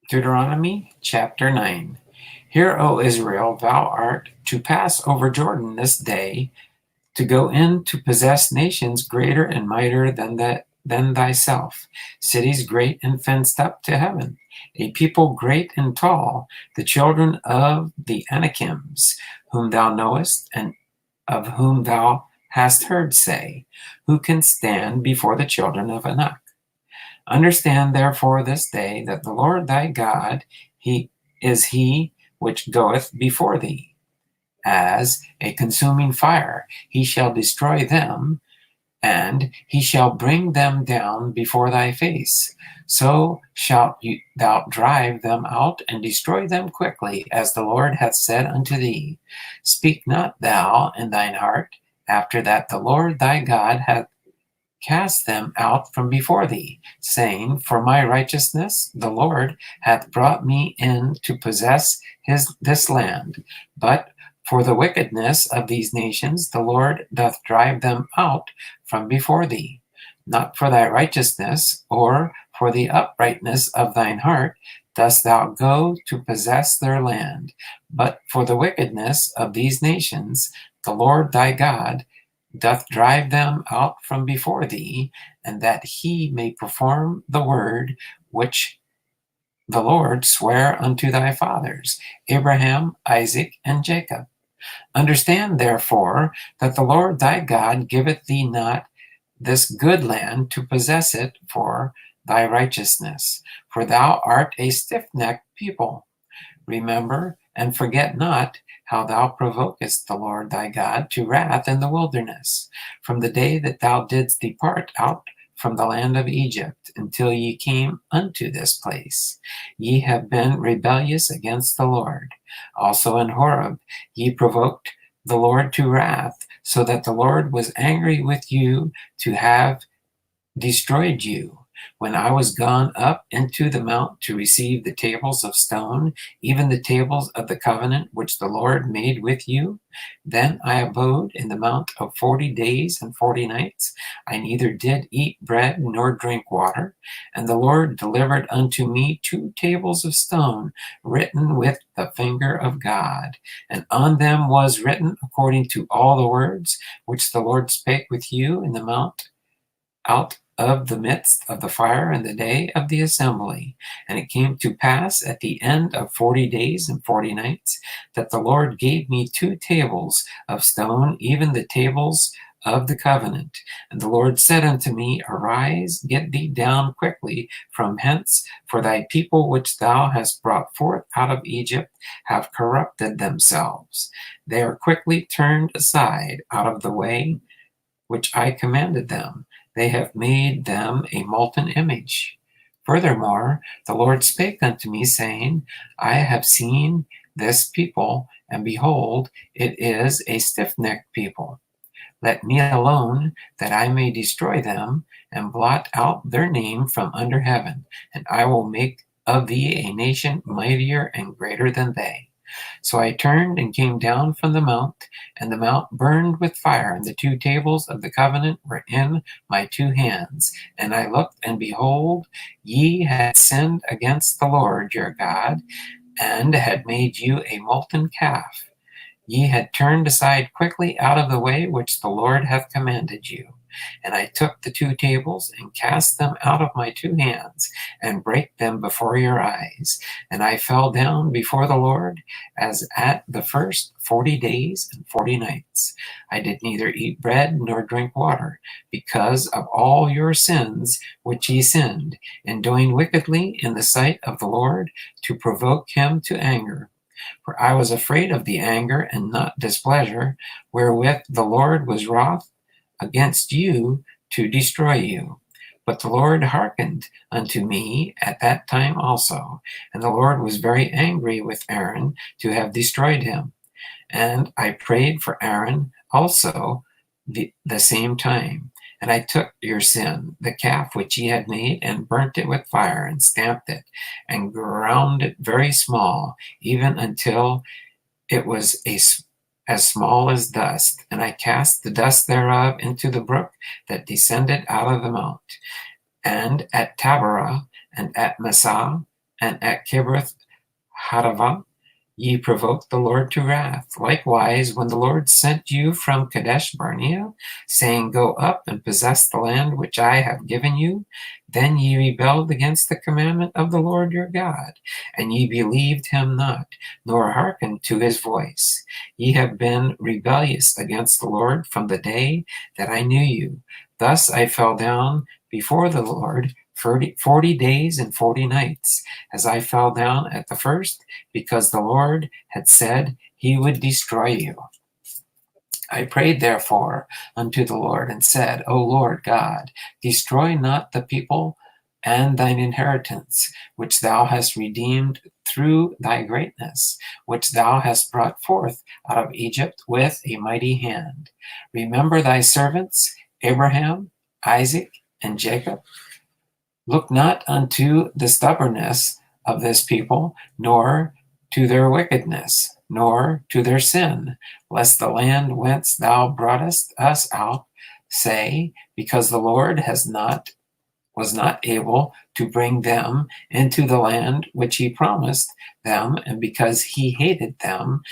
Deuteronomy chapter 9. Hear, O Israel, thou art to pass over Jordan this day, to go in to possess nations greater and mightier than thyself, cities great and fenced up to heaven, a people great and tall, the children of the Anakims, whom thou knowest, and of whom thou hast heard say, who can stand before the children of Anak. Understand therefore this day that the Lord thy God, he is he which goeth before thee. As a consuming fire, he shall destroy them, and he shall bring them down before thy face. So shalt thou drive them out and destroy them quickly, as the Lord hath said unto thee. Speak not thou in thine heart, after that the Lord thy God hath cast them out from before thee, saying, For my righteousness the Lord hath brought me in to possess this land. But for the wickedness of these nations the Lord doth drive them out from before thee. Not for thy righteousness, or for the uprightness of thine heart, dost thou go to possess their land, but for the wickedness of these nations the Lord thy God doth drive them out from before thee, and that he may perform the word which the Lord sware unto thy fathers, Abraham, Isaac, and Jacob. Understand therefore that the Lord thy God giveth thee not this good land to possess it for thy righteousness, for thou art a stiff-necked people. Remember and forget not how thou provokest the Lord thy God to wrath in the wilderness, from the day that thou didst depart out from the land of Egypt, until ye came unto this place. Ye have been rebellious against the Lord. Also in Horeb ye provoked the Lord to wrath, so that the Lord was angry with you to have destroyed you. When I was gone up into the mount to receive the tables of stone, even the tables of the covenant which the Lord made with you, then I abode in the mount of 40 days and 40 nights. I neither did eat bread nor drink water. And the Lord delivered unto me 2 tables of stone, written with the finger of God. And on them was written, according to all the words which the Lord spake with you in the mount out of the midst of the fire in the day of the assembly. And it came to pass at the end of 40 days and 40 nights that the Lord gave me 2 tables of stone, even the tables of the covenant. And the Lord said unto me, Arise, get thee down quickly from hence, for thy people which thou hast brought forth out of Egypt have corrupted themselves. They are quickly turned aside out of the way which I commanded them. They have made them a molten image. Furthermore, the Lord spake unto me, saying, I have seen this people, and behold, it is a stiff-necked people. Let me alone, that I may destroy them, and blot out their name from under heaven, and I will make of thee a nation mightier and greater than they. So I turned and came down from the mount, and the mount burned with fire, and the 2 tables of the covenant were in my 2 hands. And I looked, and behold, ye had sinned against the Lord your God, and had made you a molten calf. Ye had turned aside quickly out of the way which the Lord hath commanded you. And I took the 2 tables, and cast them out of my 2 hands, and brake them before your eyes. And I fell down before the Lord, as at the first 40 days and 40 nights. I did neither eat bread nor drink water, because of all your sins which ye sinned, in doing wickedly in the sight of the Lord, to provoke him to anger. For I was afraid of the anger and not displeasure, wherewith the Lord was wroth against you to destroy you. But the Lord hearkened unto me at that time also, and the Lord was very angry with Aaron to have destroyed him. And I prayed for Aaron also the same time. And I took your sin, the calf which ye had made, and burnt it with fire, and stamped it, and ground it very small, even until it was as small as dust. And I cast the dust thereof into the brook that descended out of the mount. And at Taberah and at Massah and at Kibroth Hattaavah ye provoked the Lord to wrath. Likewise, when the Lord sent you from Kadesh Barnea, saying, Go up and possess the land which I have given you, then ye rebelled against the commandment of the Lord your God, and ye believed him not, nor hearkened to his voice. Ye have been rebellious against the Lord from the day that I knew you. Thus I fell down before the Lord 40 days and 40 nights, as I fell down at the first, because the Lord had said he would destroy you. I prayed therefore unto the Lord and said, O Lord God, destroy not the people and thine inheritance, which thou hast redeemed through thy greatness, which thou hast brought forth out of Egypt with a mighty hand. Remember thy servants, Abraham, Isaac, and Jacob. Look not unto the stubbornness of this people, nor to their wickedness, nor to their sin, lest the land whence thou broughtest us out say, because the Lord was not able to bring them into the land which he promised them, and because he hated them,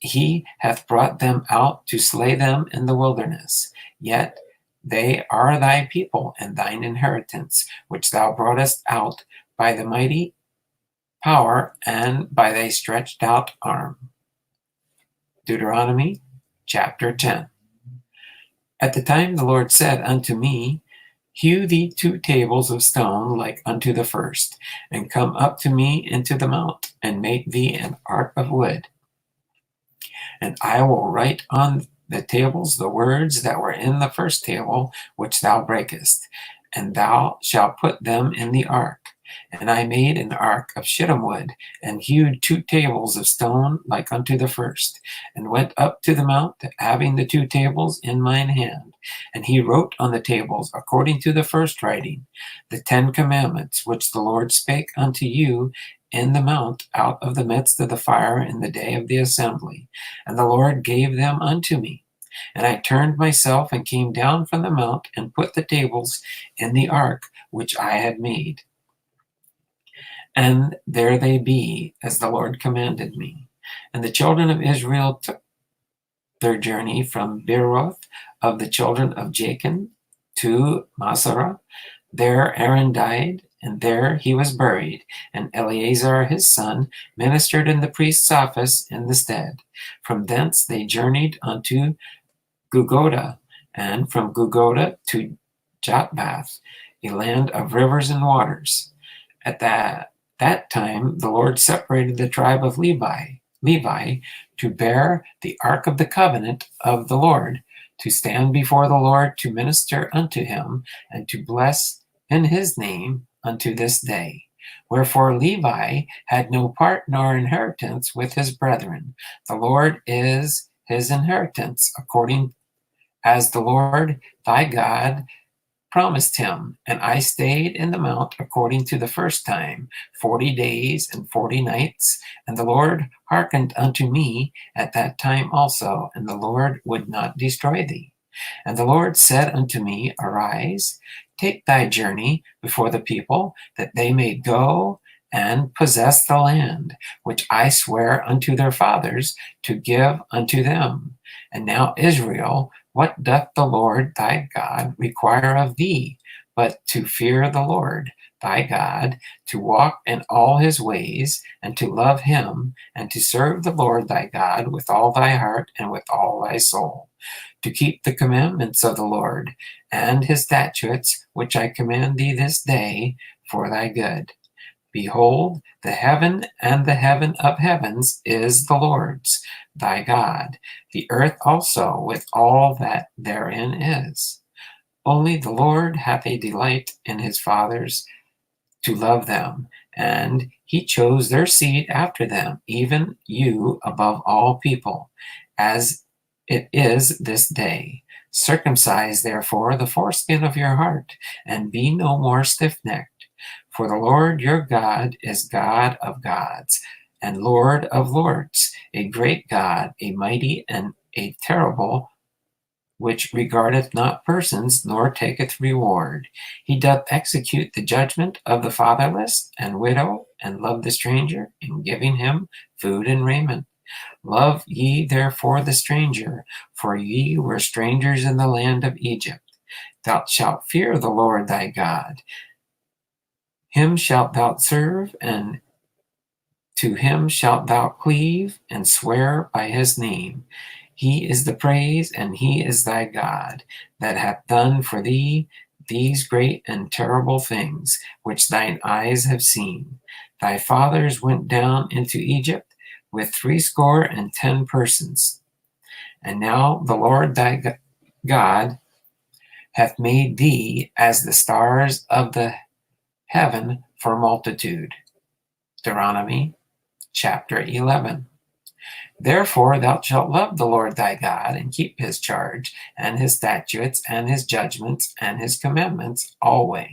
he hath brought them out to slay them in the wilderness. Yet they are thy people and thine inheritance, which thou broughtest out by the mighty power and by thy stretched out arm. Deuteronomy chapter 10. At the time the Lord said unto me, Hew thee 2 tables of stone like unto the first, and come up to me into the mount, and make thee an ark of wood. And I will write on the tables the words that were in the first table, which thou breakest, and thou shalt put them in the ark. And I made an ark of shittim wood, and hewed 2 tables of stone like unto the first, and went up to the mount, having the 2 tables in mine hand. And he wrote on the tables, according to the first writing, the 10 commandments which the Lord spake unto you in the mount out of the midst of the fire in the day of the assembly. And the Lord gave them unto me. And I turned myself and came down from the mount, and put the tables in the ark which I had made. And there they be, as the Lord commanded me. And the children of Israel took their journey from Beeroth of the children of Jachin to Masarah. There Aaron died, and there he was buried, and Eleazar his son ministered in the priest's office in the stead. From thence they journeyed unto Gudgodah, and from Gudgodah to Jotbath, a land of rivers and waters. At that time the Lord separated the tribe of Levi to bear the ark of the covenant of the Lord, to stand before the Lord to minister unto him, and to bless in his name unto this day. Wherefore Levi had no part nor inheritance with his brethren. The Lord is his inheritance, according as the Lord thy God promised him. And I stayed in the mount according to the first time, 40 days and 40 nights. And the Lord hearkened unto me at that time also, and the Lord would not destroy thee. And the Lord said unto me, Arise, take thy journey before the people, that they may go and possess the land, which I swear unto their fathers to give unto them. And now, Israel, what doth the Lord thy God require of thee, but to fear the Lord thy God, to walk in all his ways, and to love him, and to serve the Lord thy God with all thy heart and with all thy soul, to keep the commandments of the Lord and his statutes, which I command thee this day for thy good. Behold, the heaven and the heaven of heavens is the Lord's, thy God, the earth also with all that therein is. Only the Lord hath a delight in his fathers to love them, and he chose their seed after them, even you above all people, as it is this day. Circumcise therefore the foreskin of your heart, and be no more stiff-necked. For the Lord your God is God of gods, and Lord of lords, a great God, a mighty and a terrible which regardeth not persons, nor taketh reward. He doth execute the judgment of the fatherless and widow, and love the stranger, in giving him food and raiment. Love ye therefore the stranger, for ye were strangers in the land of Egypt. Thou shalt fear the Lord thy God. Him shalt thou serve, and to him shalt thou cleave, and swear by his name. He is the praise, and he is thy God, that hath done for thee these great and terrible things, which thine eyes have seen. Thy fathers went down into Egypt with 70 persons. And now the Lord thy God hath made thee as the stars of the heaven for multitude. Deuteronomy chapter 11. Therefore thou shalt love the Lord thy God, and keep his charge, and his statutes, and his judgments, and his commandments always.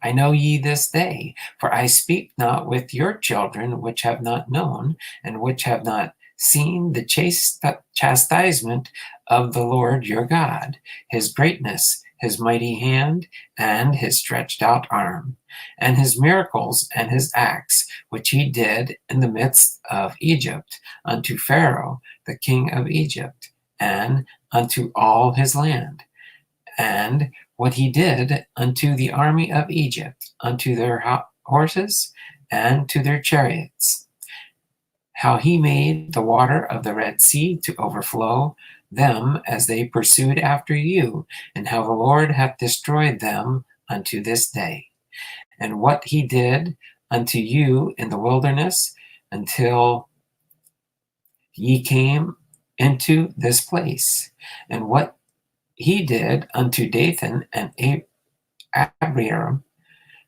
I know ye this day, for I speak not with your children which have not known, and which have not seen the chastisement of the Lord your God, his greatness, his mighty hand, and his stretched out arm, and his miracles and his acts, which he did in the midst of Egypt, unto Pharaoh, the king of Egypt, and unto all his land, and what he did unto the army of Egypt, unto their horses, and to their chariots, how he made the water of the Red Sea to overflow them as they pursued after you, and how the Lord hath destroyed them unto this day, and what he did unto you in the wilderness until ye came into this place, and what he did unto Dathan and Abiram,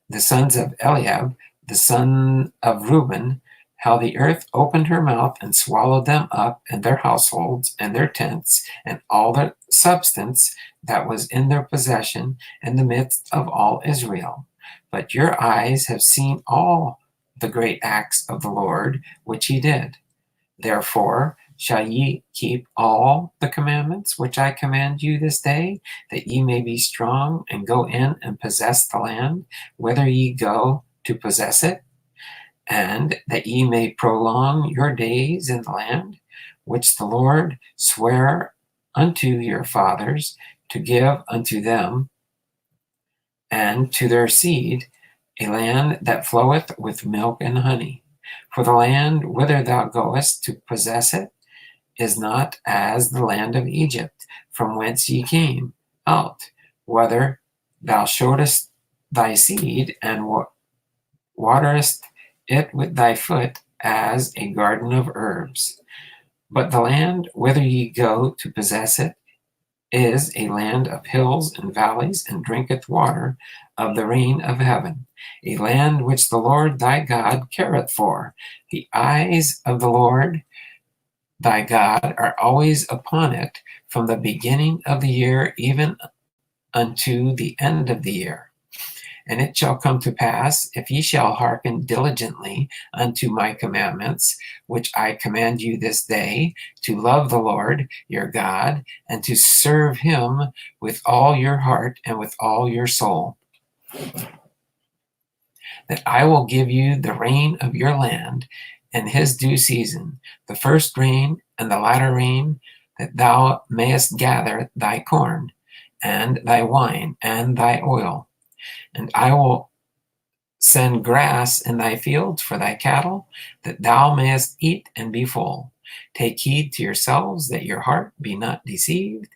the sons of Eliab, the son of Reuben, how the earth opened her mouth and swallowed them up, and their households, and their tents, and all the substance that was in their possession in the midst of all Israel. But your eyes have seen all the great acts of the Lord which he did. Therefore shall ye keep all the commandments which I command you this day, that ye may be strong, and go in and possess the land, whither ye go to possess it, and that ye may prolong your days in the land, which the Lord sware unto your fathers to give unto them and to their seed, a land that floweth with milk and honey. For the land whither thou goest to possess it is not as the land of Egypt, from whence ye came out, whether thou showest thy seed, and waterest it with thy foot, as a garden of herbs. But the land whither ye go to possess it is a land of hills and valleys, and drinketh water of the rain of heaven, a land which the Lord thy God careth for. The eyes of the Lord thy God are always upon it, from the beginning of the year even unto the end of the year. And it shall come to pass, if ye shall hearken diligently unto my commandments, which I command you this day, to love the Lord your God, and to serve him with all your heart and with all your soul, that I will give you the rain of your land in his due season, the first rain and the latter rain, that thou mayest gather thy corn, and thy wine, and thy oil. And I will send grass in thy fields for thy cattle, that thou mayest eat and be full. Take heed to yourselves that your heart be not deceived,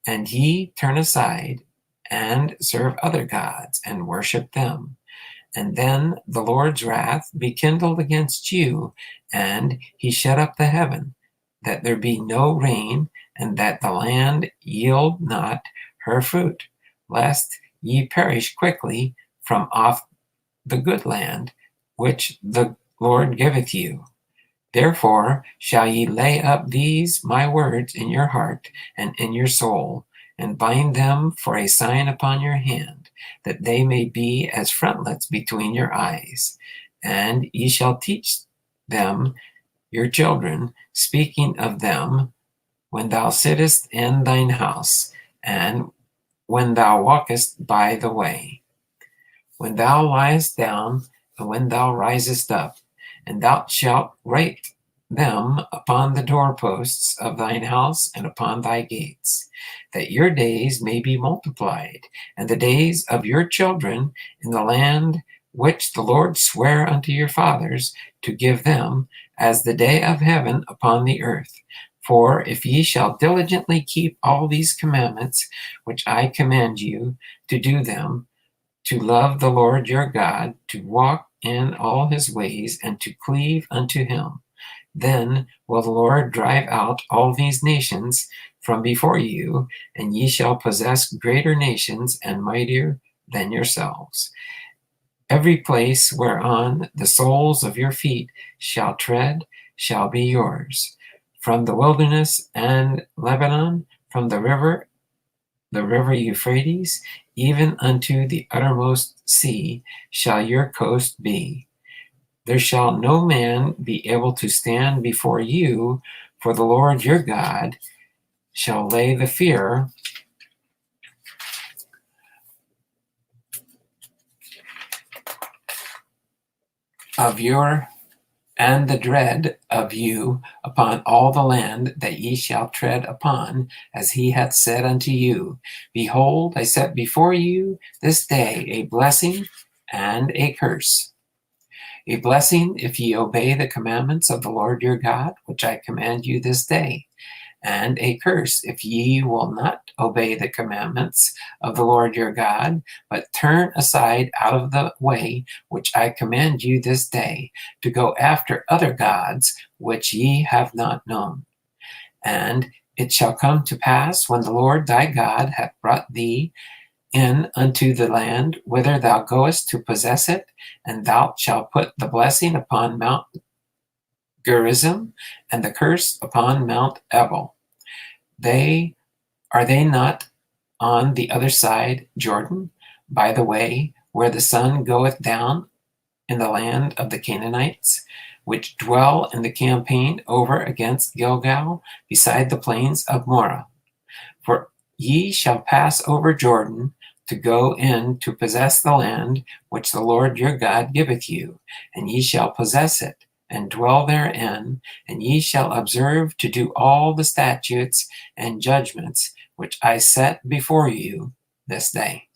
and ye turn aside and serve other gods and worship them. And then the Lord's wrath be kindled against you, and he shut up the heaven, that there be no rain, and that the land yield not her fruit, lest ye perish quickly from off the good land which the Lord giveth you. Therefore shall ye lay up these my words in your heart and in your soul, and bind them for a sign upon your hand, that they may be as frontlets between your eyes. And ye shall teach them your children, speaking of them when thou sittest in thine house, and when thou walkest by the way, when thou liest down, and when thou risest up, and thou shalt write them upon the doorposts of thine house and upon thy gates, that your days may be multiplied, and the days of your children in the land which the Lord sware unto your fathers to give them, as the day of heaven upon the earth. For if ye shall diligently keep all these commandments which I command you to do them, to love the Lord your God, to walk in all his ways, and to cleave unto him, then will the Lord drive out all these nations from before you, and ye shall possess greater nations and mightier than yourselves. Every place whereon the soles of your feet shall tread shall be yours. From the wilderness and Lebanon, from the river Euphrates, even unto the uttermost sea shall your coast be. There shall no man be able to stand before you, for the Lord your God shall lay the fear of your and the dread of you upon all the land that ye shall tread upon, as he hath said unto you. Behold, I set before you this day a blessing and a curse. A blessing if ye obey the commandments of the Lord your God, which I command you this day, and a curse if ye will not obey the commandments of the Lord your God, but turn aside out of the way which I command you this day, to go after other gods which ye have not known. And it shall come to pass, when the Lord thy God hath brought thee in unto the land whither thou goest to possess it, and thou shalt put the blessing upon Mount Gerizim, and the curse upon Mount Ebal. Are they not on the other side Jordan, by the way where the sun goeth down, in the land of the Canaanites, which dwell in the campaign over against Gilgal, beside the plains of Moreh? For ye shall pass over Jordan to go in to possess the land which the Lord your God giveth you, and ye shall possess it, and dwell therein, and ye shall observe to do all the statutes and judgments which I set before you this day.